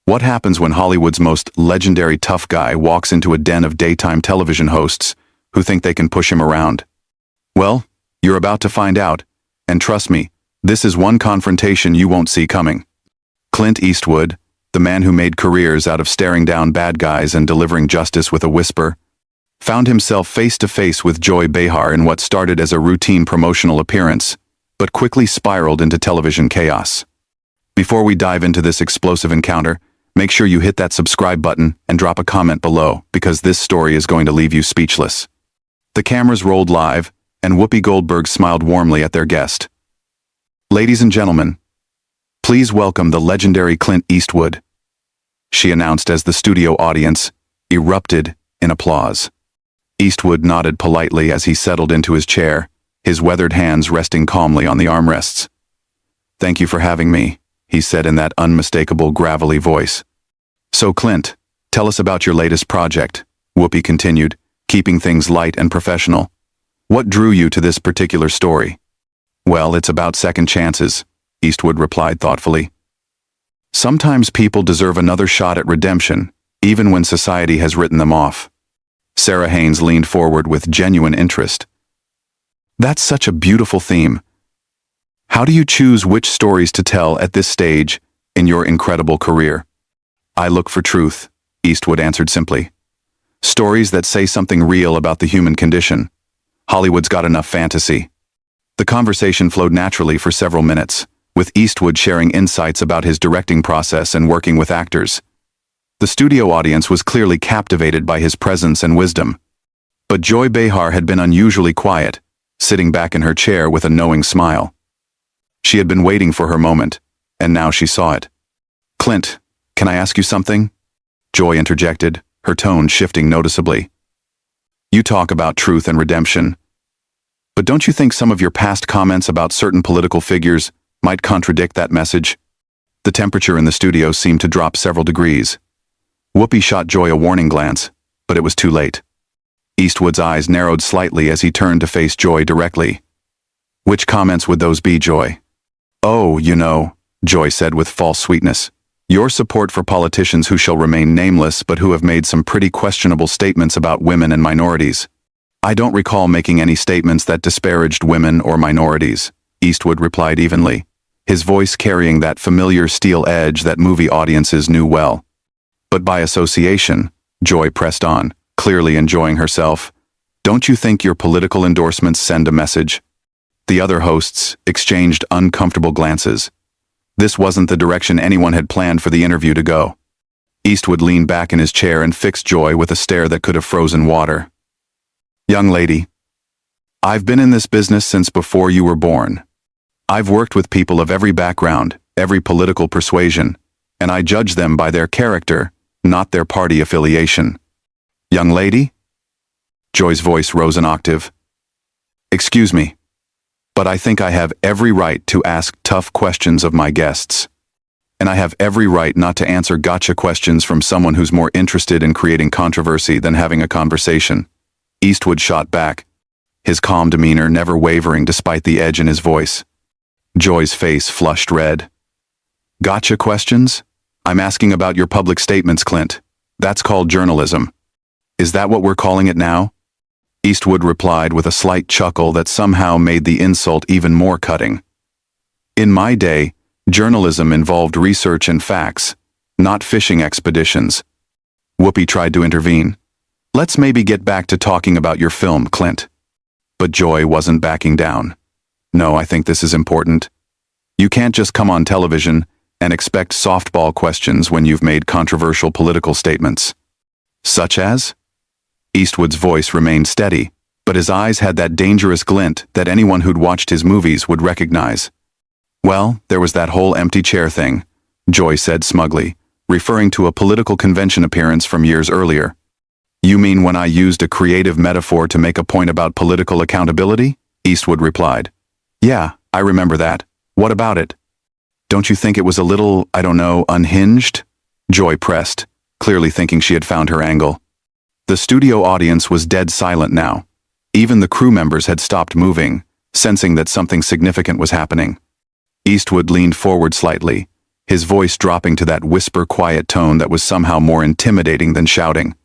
What happens when Hollywood's most legendary tough guy walks into a den of daytime television hosts who think they can push him around? Well, you're about to find out, and trust me, this is one confrontation you won't see coming. Clint Eastwood, the man who made careers out of staring down bad guys and delivering justice with a whisper, found himself face to face with Joy Behar in what started as a routine promotional appearance, but quickly spiraled into television chaos. Before we dive into this explosive encounter, make sure you hit that subscribe button and drop a comment below, because this story is going to leave you speechless. The cameras rolled live, and Whoopi Goldberg smiled warmly at their guest. "Ladies and gentlemen, please welcome the legendary Clint Eastwood," she announced as the studio audience erupted in applause. Eastwood nodded politely as he settled into his chair, his weathered hands resting calmly on the armrests. "Thank you for having me," he said in that unmistakable gravelly voice. "So Clint, tell us about your latest project," Whoopi continued, keeping things light and professional. "What drew you to this particular story?" "Well, it's about second chances," Eastwood replied thoughtfully. "Sometimes people deserve another shot at redemption, even when society has written them off." Sarah Haynes leaned forward with genuine interest. "That's such a beautiful theme. How do you choose which stories to tell at this stage in your incredible career?" "I look for truth," Eastwood answered simply. "Stories that say something real about the human condition. Hollywood's got enough fantasy." The conversation flowed naturally for several minutes, with Eastwood sharing insights about his directing process and working with actors. The studio audience was clearly captivated by his presence and wisdom. But Joy Behar had been unusually quiet, sitting back in her chair with a knowing smile. She had been waiting for her moment, and now she saw it. "Clint, can I ask you something?" Joy interjected, her tone shifting noticeably. "You talk about truth and redemption, but don't you think some of your past comments about certain political figures might contradict that message?" The temperature in the studio seemed to drop several degrees. Whoopi shot Joy a warning glance, but it was too late. Eastwood's eyes narrowed slightly as he turned to face Joy directly. "Which comments would those be, Joy?" "Oh, you know," Joy said with false sweetness, "your support for politicians who shall remain nameless but who have made some pretty questionable statements about women and minorities." "I don't recall making any statements that disparaged women or minorities," Eastwood replied evenly, his voice carrying that familiar steel edge that movie audiences knew well. "But by association," Joy pressed on, clearly enjoying herself, "don't you think your political endorsements send a message?" The other hosts exchanged uncomfortable glances. This wasn't the direction anyone had planned for the interview to go. Eastwood leaned back in his chair and fixed Joy with a stare that could have frozen water. "Young lady, I've been in this business since before you were born. I've worked with people of every background, every political persuasion, and I judge them by their character, not their party affiliation." "Young lady?" Joy's voice rose an octave. "Excuse me, but I think I have every right to ask tough questions of my guests. And I have every right not to answer gotcha questions from someone who's more interested in creating controversy than having a conversation." Eastwood shot back, his calm demeanor never wavering despite the edge in his voice. Joy's face flushed red. "Gotcha questions? I'm asking about your public statements, Clint. That's called journalism. Is that what we're calling it now?" Eastwood replied with a slight chuckle that somehow made the insult even more cutting. "In my day, journalism involved research and facts, not fishing expeditions." Whoopi tried to intervene. "Let's maybe get back to talking about your film, Clint." But Joy wasn't backing down. "No, I think this is important. You can't just come on television and expect softball questions when you've made controversial political statements." "Such as?" Eastwood's voice remained steady, but his eyes had that dangerous glint that anyone who'd watched his movies would recognize. "Well, there was that whole empty chair thing," Joy said smugly, referring to a political convention appearance from years earlier. "You mean when I used a creative metaphor to make a point about political accountability?" Eastwood replied. "Yeah, I remember that. What about it?" "Don't you think it was a little, I don't know, unhinged?" Joy pressed, clearly thinking she had found her angle. The studio audience was dead silent now. Even the crew members had stopped moving, sensing that something significant was happening. Eastwood leaned forward slightly, his voice dropping to that whisper-quiet tone that was somehow more intimidating than shouting.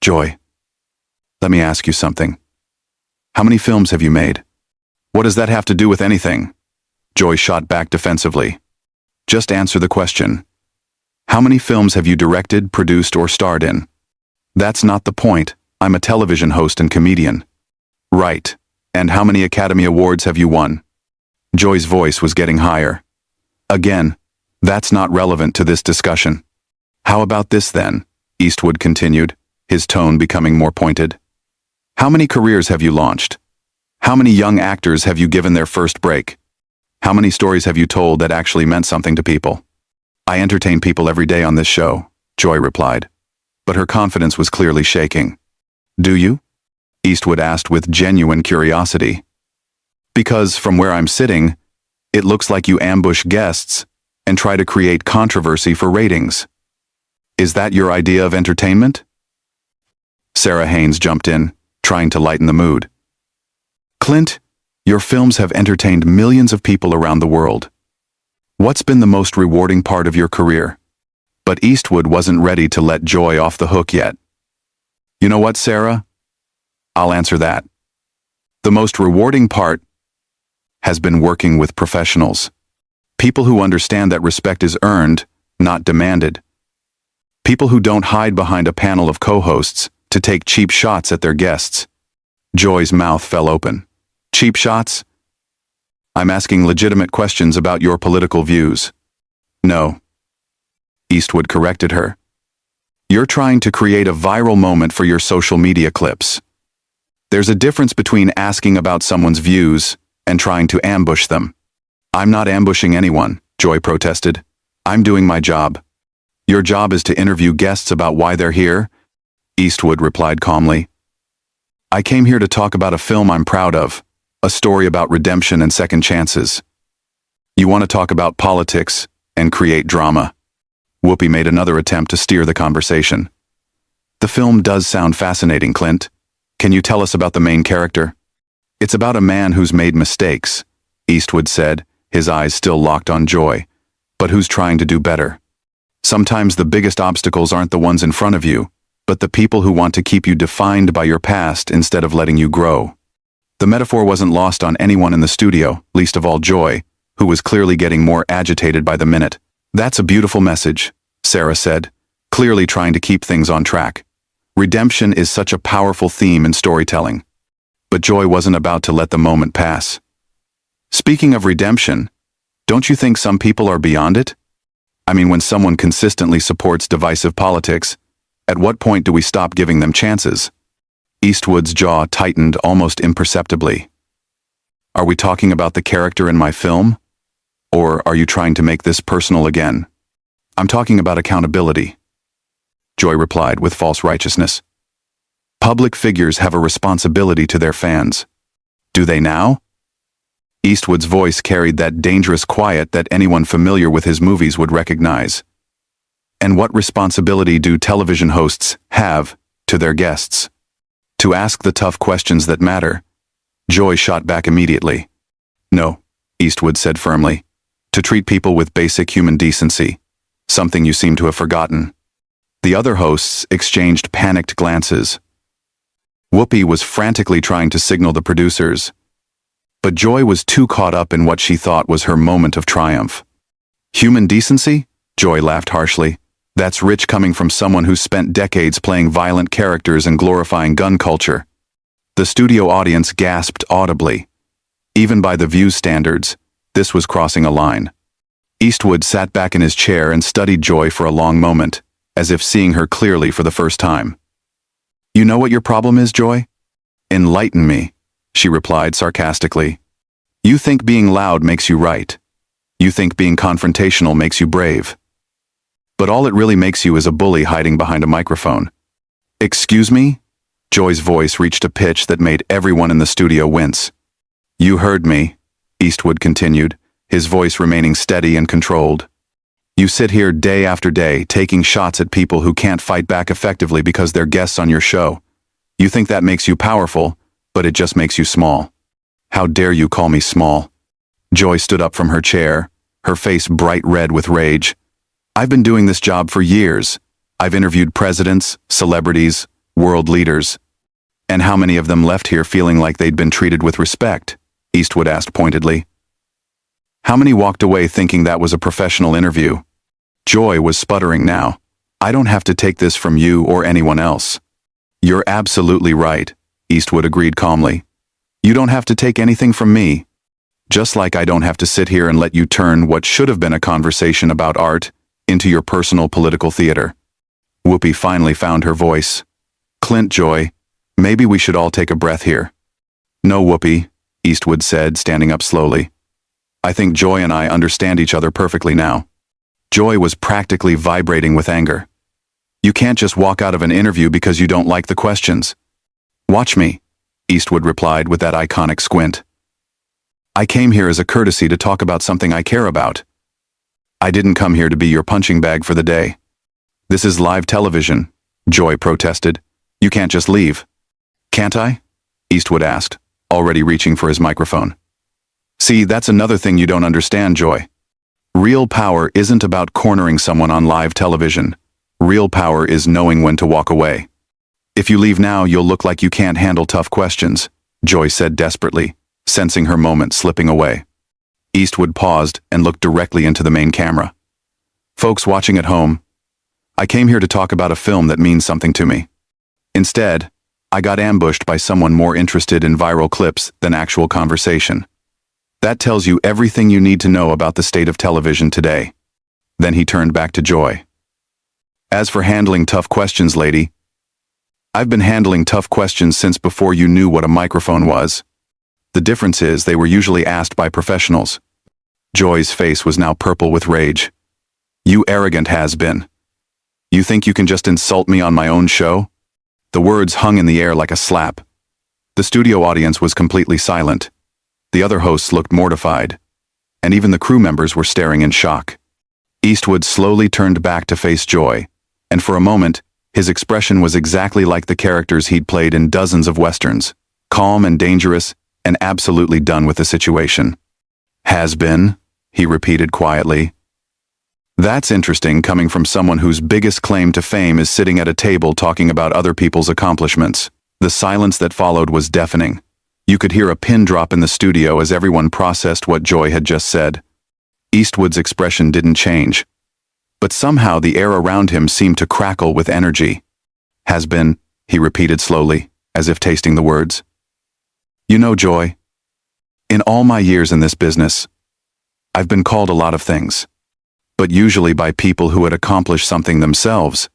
"Joy, let me ask you something. How many films have you made?" "What does that have to do with anything?" Joy shot back defensively. "Just answer the question. How many films have you directed, produced, or starred in?" "That's not the point. I'm a television host and comedian." "Right. And how many Academy Awards have you won?" Joy's voice was getting higher. "Again, that's not relevant to this discussion." "How about this then?" Eastwood continued, his tone becoming more pointed. "How many careers have you launched? How many young actors have you given their first break? How many stories have you told that actually meant something to people?" "I entertain people every day on this show," Joy replied. But her confidence was clearly shaking. "Do you?" Eastwood asked with genuine curiosity. "Because from where I'm sitting, it looks like you ambush guests and try to create controversy for ratings. Is that your idea of entertainment?" Sarah Haynes jumped in, trying to lighten the mood. "Clint, your films have entertained millions of people around the world. What's been the most rewarding part of your career?" But Eastwood wasn't ready to let Joy off the hook yet. "You know what, Sarah? I'll answer that. The most rewarding part has been working with professionals. People who understand that respect is earned, not demanded. People who don't hide behind a panel of co-hosts to take cheap shots at their guests." Joy's mouth fell open. "Cheap shots? I'm asking legitimate questions about your political views." "No," Eastwood corrected her. "You're trying to create a viral moment for your social media clips. There's a difference between asking about someone's views and trying to ambush them." "I'm not ambushing anyone," Joy protested. "I'm doing my job." "Your job is to interview guests about why they're here?" Eastwood replied calmly. "I came here to talk about a film I'm proud of, a story about redemption and second chances. You want to talk about politics and create drama." Whoopi made another attempt to steer the conversation. "The film does sound fascinating, Clint. Can you tell us about the main character?" "It's about a man who's made mistakes," Eastwood said, his eyes still locked on Joy, "but who's trying to do better. Sometimes the biggest obstacles aren't the ones in front of you, but the people who want to keep you defined by your past instead of letting you grow." The metaphor wasn't lost on anyone in the studio, least of all Joy, who was clearly getting more agitated by the minute. "That's a beautiful message," Sarah said, clearly trying to keep things on track. "Redemption is such a powerful theme in storytelling." But Joy wasn't about to let the moment pass. "Speaking of redemption, don't you think some people are beyond it? I mean, when someone consistently supports divisive politics, at what point do we stop giving them chances?" Eastwood's jaw tightened almost imperceptibly. "Are we talking about the character in my film? Or are you trying to make this personal again?" "I'm talking about accountability," Joy replied with false righteousness. "Public figures have a responsibility to their fans. Do they now?" Eastwood's voice carried that dangerous quiet that anyone familiar with his movies would recognize. "And what responsibility do television hosts have to their guests?" "To ask the tough questions that matter." Joy shot back immediately. "No," Eastwood said firmly. "To treat people with basic human decency, something you seem to have forgotten." The other hosts exchanged panicked glances. Whoopi was frantically trying to signal the producers, but Joy was too caught up in what she thought was her moment of triumph. "Human decency?" Joy laughed harshly. "That's rich coming from someone who's spent decades playing violent characters and glorifying gun culture." The studio audience gasped audibly. Even by the View's standards, this was crossing a line. Eastwood sat back in his chair and studied Joy for a long moment, as if seeing her clearly for the first time. "You know what your problem is, Joy?" "Enlighten me," she replied sarcastically. "You think being loud makes you right. You think being confrontational makes you brave. But all it really makes you is a bully hiding behind a microphone." "Excuse me?" Joy's voice reached a pitch that made everyone in the studio wince. "You heard me," Eastwood continued, his voice remaining steady and controlled. "You sit here day after day taking shots at people who can't fight back effectively because they're guests on your show. You think that makes you powerful, but it just makes you small. How dare you call me small?" Joy stood up from her chair, her face bright red with rage. "I've been doing this job for years. I've interviewed presidents, celebrities, world leaders. And how many of them left here feeling like they'd been treated with respect?" Eastwood asked pointedly. "How many walked away thinking that was a professional interview?" Joy was sputtering now. "I don't have to take this from you or anyone else." "You're absolutely right," Eastwood agreed calmly. "You don't have to take anything from me. Just like I don't have to sit here and let you turn what should have been a conversation about art into your personal political theater." Whoopi finally found her voice. "Clint, Joy, maybe we should all take a breath here." "No, Whoopi," Eastwood said, standing up slowly. "I think Joy and I understand each other perfectly now." Joy was practically vibrating with anger. "You can't just walk out of an interview because you don't like the questions." "Watch me," Eastwood replied with that iconic squint. "I came here as a courtesy to talk about something I care about. I didn't come here to be your punching bag for the day." "This is live television," Joy protested. "You can't just leave." "Can't I?" Eastwood asked, already reaching for his microphone. "See, that's another thing you don't understand, Joy. Real power isn't about cornering someone on live television. Real power is knowing when to walk away. If you leave now, you'll look like you can't handle tough questions," Joy said desperately, sensing her moment slipping away. Eastwood paused and looked directly into the main camera. "Folks watching at home, I came here to talk about a film that means something to me. Instead, I got ambushed by someone more interested in viral clips than actual conversation. That tells you everything you need to know about the state of television today." Then he turned back to Joy. "As for handling tough questions, lady, I've been handling tough questions since before you knew what a microphone was. The difference is they were usually asked by professionals." Joy's face was now purple with rage. "You arrogant has-been. You think you can just insult me on my own show?" The words hung in the air like a slap. The studio audience was completely silent. The other hosts looked mortified, and even the crew members were staring in shock. Eastwood slowly turned back to face Joy, and for a moment, his expression was exactly like the characters he'd played in dozens of westerns, calm and dangerous, and absolutely done with the situation. "Has been," he repeated quietly. "That's interesting coming from someone whose biggest claim to fame is sitting at a table talking about other people's accomplishments." The silence that followed was deafening. You could hear a pin drop in the studio as everyone processed what Joy had just said. Eastwood's expression didn't change, but somehow the air around him seemed to crackle with energy. "Has been," he repeated slowly, as if tasting the words. "You know, Joy, in all my years in this business, I've been called a lot of things, but usually by people who had accomplished something themselves."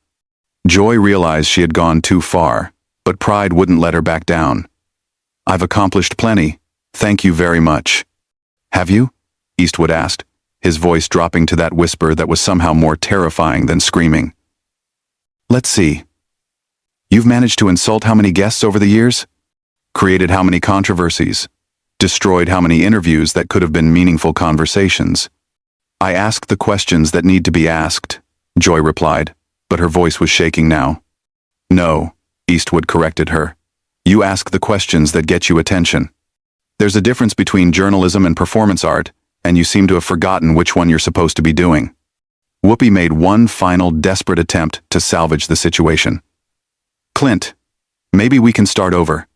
Joy realized she had gone too far, but pride wouldn't let her back down. "I've accomplished plenty, thank you very much." "Have you?" Eastwood asked, his voice dropping to that whisper that was somehow more terrifying than screaming. "Let's see. You've managed to insult how many guests over the years? Created how many controversies? Destroyed how many interviews that could have been meaningful conversations?" "I ask the questions that need to be asked," Joy replied, but her voice was shaking now. "No," Eastwood corrected her. "You ask the questions that get you attention. There's a difference between journalism and performance art, and you seem to have forgotten which one you're supposed to be doing." Whoopi made one final desperate attempt to salvage the situation. "Clint, maybe we can start over.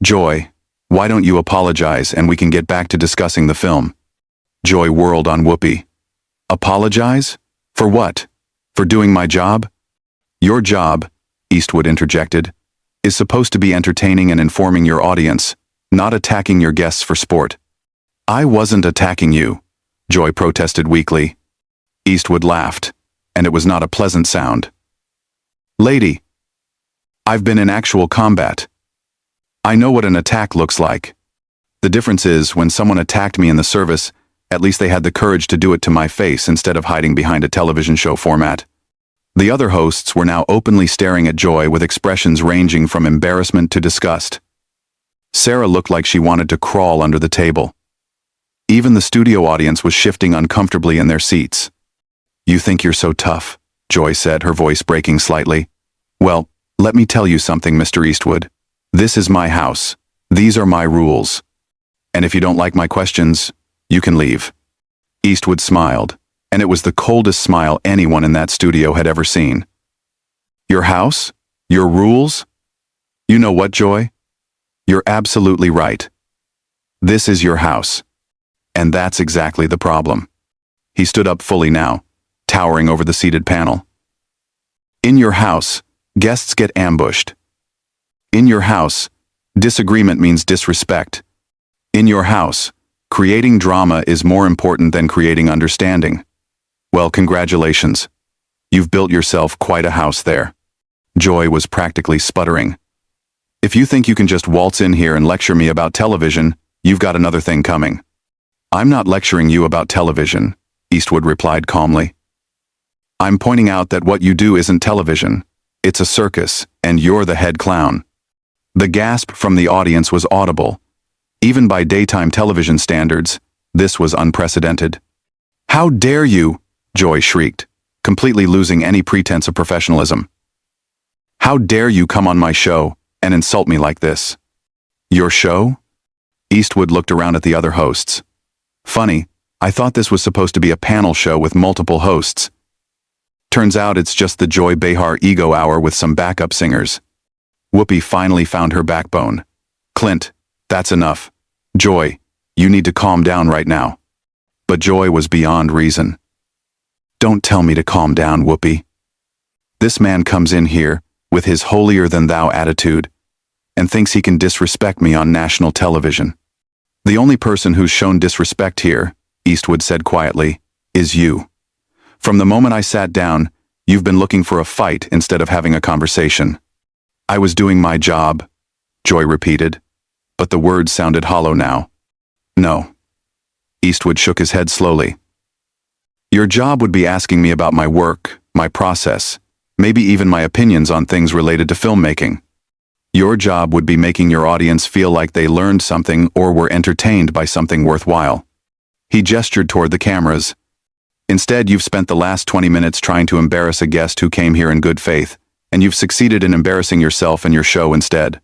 Joy, why don't you apologize and we can get back to discussing the film?" Joy whirled on Whoopi. "Apologize? For what? For doing my job?" "Your job," Eastwood interjected, "is supposed to be entertaining and informing your audience, not attacking your guests for sport." "I wasn't attacking you," Joy protested weakly. Eastwood laughed, and it was not a pleasant sound. "Lady, I've been in actual combat. I know what an attack looks like. The difference is, when someone attacked me in the service, at least they had the courage to do it to my face instead of hiding behind a television show format." The other hosts were now openly staring at Joy with expressions ranging from embarrassment to disgust. Sarah looked like she wanted to crawl under the table. Even the studio audience was shifting uncomfortably in their seats. "You think you're so tough," Joy said, her voice breaking slightly. "Well, let me tell you something, Mr. Eastwood. This is my house. These are my rules. And if you don't like my questions, you can leave." Eastwood smiled, and it was the coldest smile anyone in that studio had ever seen. Your house? Your rules? You know what, Joy? You're absolutely right. This is your house. And that's exactly the problem. He stood up fully now, towering over the seated panel. In your house, guests get ambushed. In your house, disagreement means disrespect. In your house, creating drama is more important than creating understanding. Well, congratulations. You've built yourself quite a house there. Joy was practically sputtering. If you think you can just waltz in here and lecture me about television, you've got another thing coming. I'm not lecturing you about television, Eastwood replied calmly. I'm pointing out that what you do isn't television. It's a circus, and you're the head clown. The gasp from the audience was audible. Even by daytime television standards, this was unprecedented. How dare you? Joy shrieked, completely losing any pretense of professionalism. How dare you come on my show and insult me like this? Your show? Eastwood looked around at the other hosts. Funny, I thought this was supposed to be a panel show with multiple hosts. Turns out it's just the Joy Behar Ego Hour with some backup singers. Whoopi finally found her backbone. Clint, that's enough. Joy, you need to calm down right now. But Joy was beyond reason. Don't tell me to calm down, Whoopi. This man comes in here with his holier-than-thou attitude and thinks he can disrespect me on national television. The only person who's shown disrespect here, Eastwood said quietly, is you. From the moment I sat down, you've been looking for a fight instead of having a conversation. I was doing my job, Joy repeated, but the words sounded hollow now. No. Eastwood shook his head slowly. Your job would be asking me about my work, my process, maybe even my opinions on things related to filmmaking. Your job would be making your audience feel like they learned something or were entertained by something worthwhile. He gestured toward the cameras. Instead, you've spent the last 20 minutes trying to embarrass a guest who came here in good faith, and you've succeeded in embarrassing yourself and your show instead.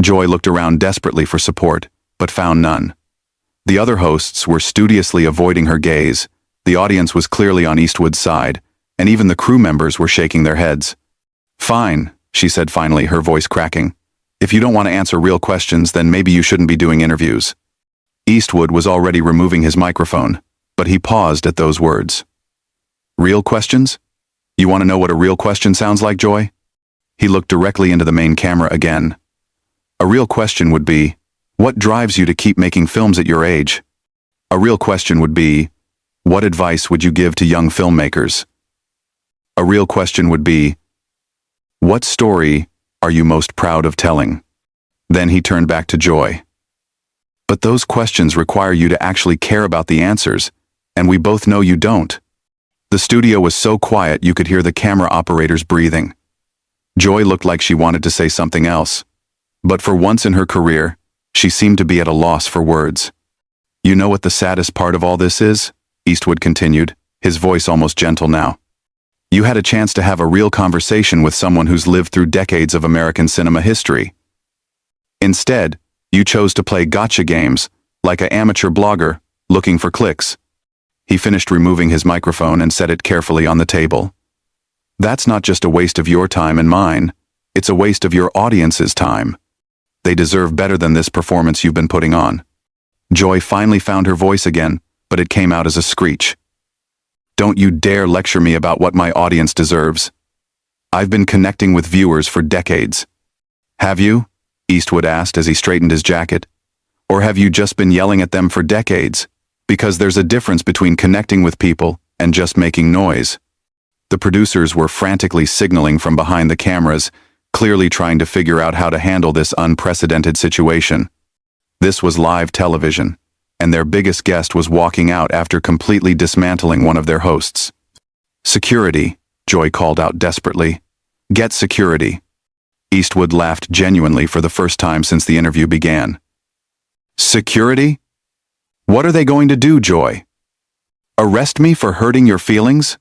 Joy looked around desperately for support, but found none. The other hosts were studiously avoiding her gaze, the audience was clearly on Eastwood's side, and even the crew members were shaking their heads. Fine, she said finally, her voice cracking. If you don't want to answer real questions, then maybe you shouldn't be doing interviews. Eastwood was already removing his microphone, but he paused at those words. Real questions? You want to know what a real question sounds like, Joy? He looked directly into the main camera again. A real question would be, what drives you to keep making films at your age? A real question would be, what advice would you give to young filmmakers? A real question would be, what story are you most proud of telling? Then he turned back to Joy. But those questions require you to actually care about the answers, and we both know you don't. The studio was so quiet you could hear the camera operators breathing. Joy looked like she wanted to say something else, but for once in her career, she seemed to be at a loss for words. You know what the saddest part of all this is? Eastwood continued, his voice almost gentle now. You had a chance to have a real conversation with someone who's lived through decades of American cinema history. Instead, you chose to play gotcha games, like an amateur blogger, looking for clicks. He finished removing his microphone and set it carefully on the table. That's not just a waste of your time and mine, it's a waste of your audience's time. They deserve better than this performance you've been putting on. Joy finally found her voice again, but it came out as a screech. Don't you dare lecture me about what my audience deserves. I've been connecting with viewers for decades. Have you? Eastwood asked as he straightened his jacket. Or have you just been yelling at them for decades? Because there's a difference between connecting with people and just making noise. The producers were frantically signaling from behind the cameras, clearly trying to figure out how to handle this unprecedented situation. This was live television, and their biggest guest was walking out after completely dismantling one of their hosts. Security, Joy called out desperately. Get security. Eastwood laughed genuinely for the first time since the interview began. Security? What are they going to do, Joy? Arrest me for hurting your feelings?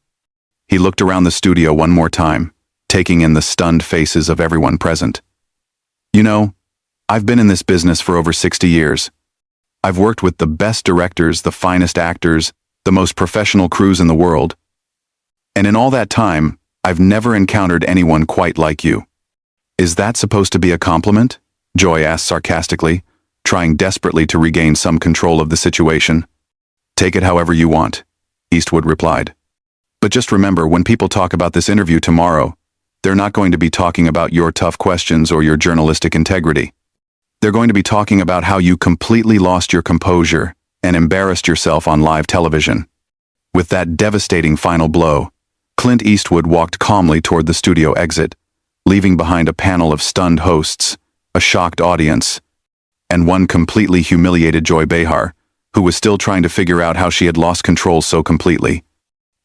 He looked around the studio one more time, taking in the stunned faces of everyone present. You know, I've been in this business for over 60 years. I've worked with the best directors, the finest actors, the most professional crews in the world. And in all that time, I've never encountered anyone quite like you. Is that supposed to be a compliment? Joy asked sarcastically, trying desperately to regain some control of the situation. Take it however you want, Eastwood replied. But just remember, when people talk about this interview tomorrow, they're not going to be talking about your tough questions or your journalistic integrity. They're going to be talking about how you completely lost your composure and embarrassed yourself on live television. With that devastating final blow, Clint Eastwood walked calmly toward the studio exit, leaving behind a panel of stunned hosts, a shocked audience, and one completely humiliated Joy Behar, who was still trying to figure out how she had lost control so completely.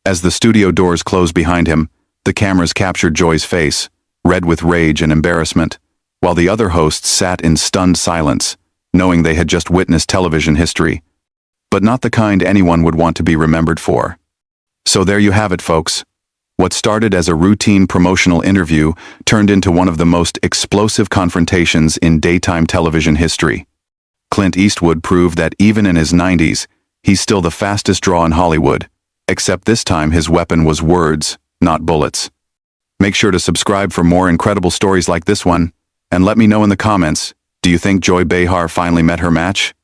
As the studio doors closed behind him, the cameras captured Joy's face, red with rage and embarrassment, while the other hosts sat in stunned silence, knowing they had just witnessed television history, but not the kind anyone would want to be remembered for. So there you have it, folks. What started as a routine promotional interview turned into one of the most explosive confrontations in daytime television history. Clint Eastwood proved that even in his 90s, he's still the fastest draw in Hollywood, except this time his weapon was words, not bullets. Make sure to subscribe for more incredible stories like this one, and let me know in the comments, do you think Joy Behar finally met her match?